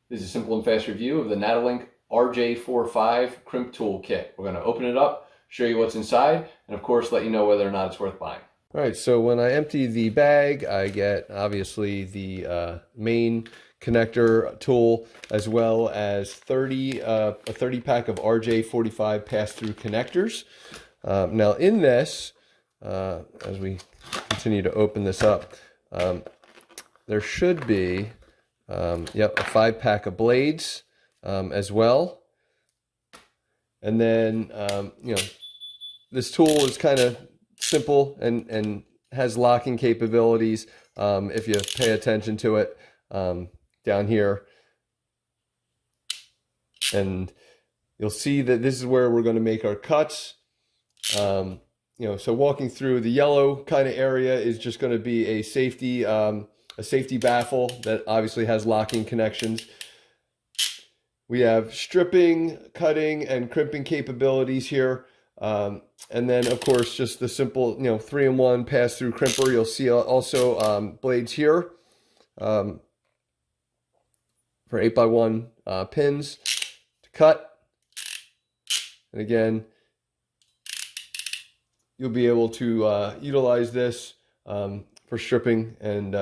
This is a simple and fast review of the NataLink RJ45 Crimp tool kit. We're going to open it up, show you what's inside, and of course let you know whether or not it's worth buying. All right, so when I empty the bag, I get obviously the main connector tool, as well as a 30 pack of RJ45 pass-through connectors. Now in this, as we continue to open this up, there should be a 5-pack of blades as well. And then, this tool is kind of simple and has locking capabilities if you pay attention to it down here. And you'll see that this is where we're going to make our cuts. So walking through the yellow kind of area is just going to be a safety baffle that obviously has locking connections. We have stripping, cutting, and crimping capabilities here. And then, of course, just the simple, 3-in-1 pass-through crimper. You'll see also blades here for 8x1 pins to cut. And again, you'll be able to utilize this for stripping and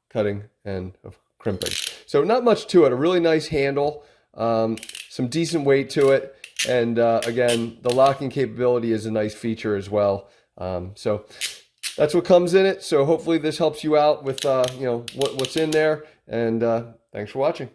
cutting and crimping. So not much to it. A really nice handle, some decent weight to it. And again, the locking capability is a nice feature as well. So that's what comes in it. So hopefully this helps you out with what's in there. And thanks for watching.